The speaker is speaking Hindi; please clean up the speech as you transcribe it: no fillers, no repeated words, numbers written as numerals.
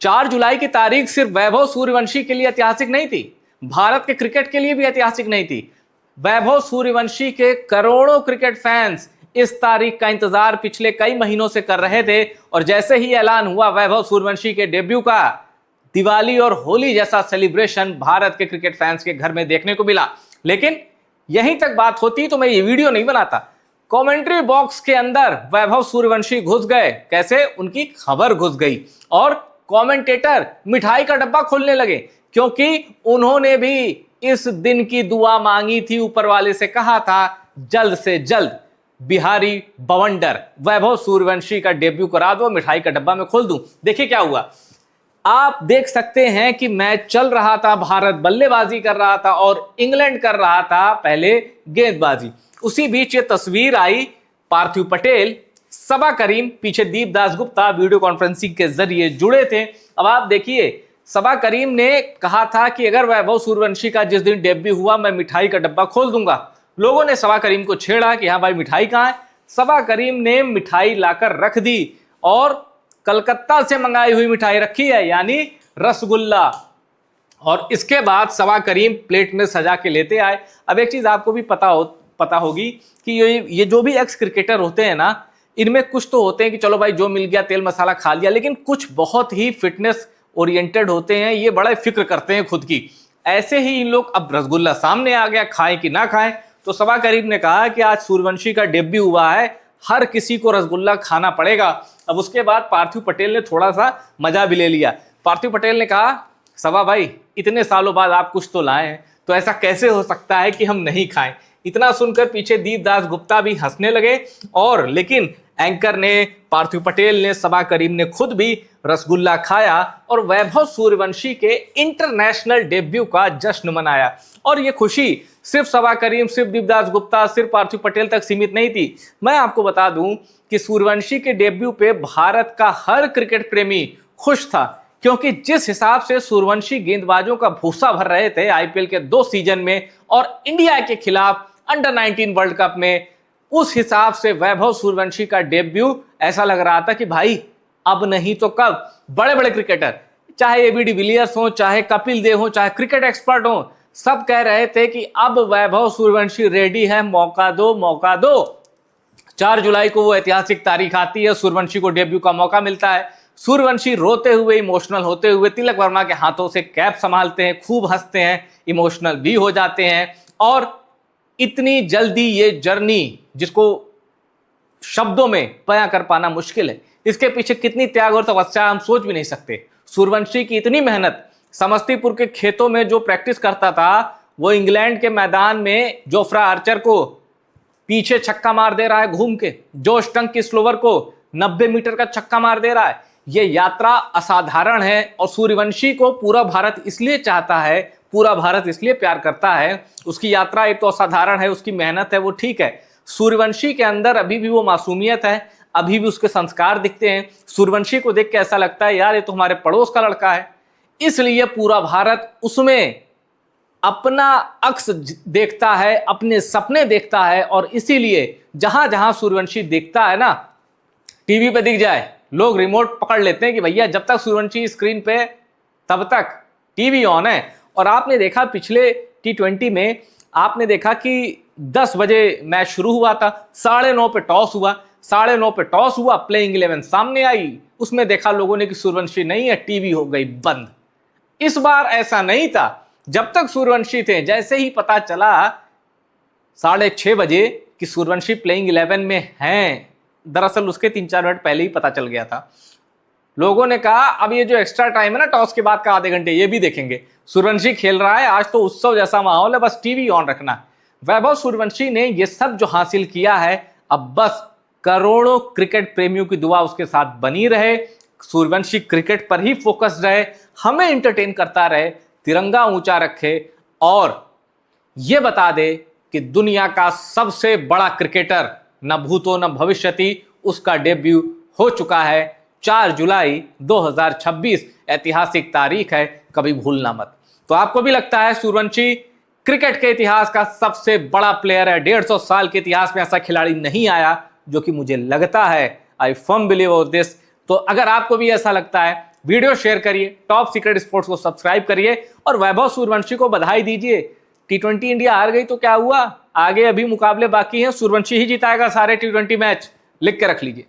4 जुलाई की तारीख सिर्फ वैभव सूर्यवंशी के लिए ऐतिहासिक नहीं थी, भारत के क्रिकेट के लिए भी ऐतिहासिक नहीं थी। वैभव सूर्यवंशी के करोड़ों क्रिकेट फैंस इस तारीख का इंतजार पिछले कई महीनों से कर रहे थे और जैसे ही ऐलान हुआ वैभव सूर्यवंशी के डेब्यू का, दिवाली और होली जैसा सेलिब्रेशन भारत के क्रिकेट फैंस के घर में देखने को मिला। लेकिन यहीं तक बात होती तो मैं ये वीडियो नहीं बनाता। कमेंट्री बॉक्स के अंदर वैभव सूर्यवंशी घुस गए, कैसे? उनकी खबर घुस गई और कमेंटेटर मिठाई का डब्बा खोलने लगे, क्योंकि उन्होंने भी इस दिन की दुआ मांगी थी, ऊपर वाले से कहा था जल्द से जल्द बिहारी बवंडर वैभव सूर्यवंशी का डेब्यू करा दो, मिठाई का डब्बा में खोल दूं। देखिए क्या हुआ। आप देख सकते हैं कि मैच चल रहा था, भारत बल्लेबाजी कर रहा था और इंग्लैंड कर रहा था पहले गेंदबाजी। उसी बीच ये तस्वीर आई, पार्थिव पटेल, सबा करीम, पीछे दीपदास गुप्ता वीडियो कॉन्फ्रेंसिंग के जरिए जुड़े थे। अब आप देखिए, सबा करीम ने कहा था कि अगर वैभव सूर्यवंशी का जिस दिन डेब्यू हुआ मैं मिठाई का डब्बा खोल दूंगा। लोगों ने सबा करीम को छेड़ा कि हाँ भाई मिठाई कहाँ है। सबा करीम ने मिठाई लाकर रख दी और कलकत्ता से मंगाई हुई मिठाई रखी है, यानी रसगुल्ला। और इसके बाद सबा करीम प्लेट में सजा के लेते आए। अब एक चीज आपको भी पता होगी कि ये जो भी एक्स क्रिकेटर होते हैं ना, इनमें कुछ तो होते हैं कि चलो भाई जो मिल गया तेल मसाला खा लिया, लेकिन कुछ बहुत ही फिटनेस ओरिएंटेड होते हैं, ये बड़ा फिक्र करते हैं खुद की। ऐसे ही इन लोग, अब रसगुल्ला सामने आ गया, खाएं कि ना खाएं, तो सबा करीम ने कहा कि आज सूर्यवंशी का डेब्यू हुआ है, हर किसी को रसगुल्ला खाना पड़ेगा। अब उसके बाद पार्थिव पटेल ने थोड़ा सा मजा भी ले लिया। पार्थिव पटेल ने कहा सबा भाई इतने सालों बाद आप कुछ तो लाए हैं, तो ऐसा कैसे हो सकता है कि हम नहीं खाएं। इतना सुनकर पीछे दीपदास गुप्ता भी हंसने लगे और लेकिन एंकर ने, पार्थिव पटेल ने, सबा करीम ने खुद भी रसगुल्ला खाया और वैभव सूर्यवंशी के इंटरनेशनल डेब्यू का जश्न मनाया। और ये खुशी सिर्फ सबा करीम, सिर्फ दीपदास गुप्ता, सिर्फ पार्थिव पटेल तक सीमित नहीं थी। मैं आपको बता दूं कि सूर्यवंशी के डेब्यू पे भारत का हर क्रिकेट प्रेमी खुश था, क्योंकि जिस हिसाब से सूर्यवंशी गेंदबाजों का भूसा भर रहे थे आईपीएल के 2 सीजन में और इंडिया के खिलाफ अंडर 19 वर्ल्ड कप में, उस हिसाब से वैभव सूर्यवंशी का डेब्यू ऐसा लग रहा था कि भाई अब नहीं तो कब। बड़े बड़े क्रिकेटर, चाहे एबी डिविलियर्स हो, चाहे कपिल देव हो, चाहे क्रिकेट एक्सपर्ट हो, सब कह रहे थे कि अब वैभव सूर्यवंशी रेडी है, मौका दो, मौका दो। 4 जुलाई को वो ऐतिहासिक तारीख आती है, सूर्यवंशी को डेब्यू का मौका मिलता है। सूर्यवंशी रोते हुए, इमोशनल होते हुए तिलक वर्मा के हाथों से कैप संभालते हैं, खूब हंसते हैं, इमोशनल भी हो जाते हैं। और इतनी जल्दी ये जर्नी, जिसको शब्दों में बयां कर पाना मुश्किल है, इसके पीछे कितनी त्याग और तपस्या हम सोच भी नहीं सकते। सूर्यवंशी की इतनी मेहनत, समस्तीपुर के खेतों में जो प्रैक्टिस करता था, वो इंग्लैंड के मैदान में जोफ्रा आर्चर को पीछे छक्का मार दे रहा है घूम के, जोश टंग की स्लोवर को 90 मीटर का छक्का मार दे रहा है। ये यात्रा असाधारण है और सूर्यवंशी को पूरा भारत इसलिए चाहता है, पूरा भारत इसलिए प्यार करता है। उसकी यात्रा एक तो असाधारण है, उसकी मेहनत है, वो ठीक है। सूर्यवंशी के अंदर अभी भी वो मासूमियत है, अभी भी उसके संस्कार दिखते हैं। सूर्यवंशी को देख के ऐसा लगता है यार ये तो हमारे पड़ोस का लड़का है। इसलिए पूरा भारत उसमें अपना अक्स देखता है, अपने सपने देखता है और इसीलिए जहां जहां सूर्यवंशी दिखता है ना, टीवी पे दिख जाए, लोग रिमोट पकड़ लेते हैं कि भैया जब तक सूर्यवंशी स्क्रीन पे तब तक टीवी ऑन है। और आपने देखा पिछले T20 में, आपने देखा कि 10 बजे मैच शुरू हुआ था, 9:30 पे टॉस हुआ, 9:30 पे टॉस हुआ, प्लेइंग 11 सामने आई, उसमें देखा लोगों ने कि सूर्यवंशी नहीं है, टीवी हो गई बंद। इस बार ऐसा नहीं था, जब तक सूर्यवंशी थे, जैसे ही पता चला 6:30 बजे कि सूर्यवंशी प्लेइंग 11 में हैं, दरअसल उसके 3-4 मिनट पहले ही पता चल गया था, लोगों ने कहा अब ये जो एक्स्ट्रा टाइम है ना टॉस के बाद का आधे घंटे, ये भी देखेंगे। सूर्यवंशी खेल रहा है, आज तो उत्सव जैसा माहौल है, बस टीवी ऑन रखना। वैभव सूर्यवंशी ने ये सब जो हासिल किया है, अब बस करोड़ों क्रिकेट प्रेमियों की दुआ उसके साथ बनी रहे, सूर्यवंशी क्रिकेट पर ही फोकस रहे, हमें एंटरटेन करता रहे, तिरंगा ऊंचा रखे और ये बता दे कि दुनिया का सबसे बड़ा क्रिकेटर न भूतो न भविष्यति, उसका डेब्यू हो चुका है। 4 जुलाई 2026 ऐतिहासिक तारीख है, कभी भूलना मत। तो आपको भी लगता है सूर्यवंशी क्रिकेट के इतिहास का सबसे बड़ा प्लेयर है? 150 साल के इतिहास में ऐसा खिलाड़ी नहीं आया, जो कि मुझे लगता है, आई फर्म बिलीव ऑफ दिस। तो अगर आपको भी ऐसा लगता है, वीडियो शेयर करिए, टॉप सीक्रेट स्पोर्ट्स को सब्सक्राइब करिए और वैभव सूर्यवंशी को बधाई दीजिए। T20 इंडिया हार गई तो क्या हुआ, आगे अभी मुकाबले बाकी हैं, सूर्यवंशी ही जिताएगा सारे T20 मैच, लिख के रख लीजिए।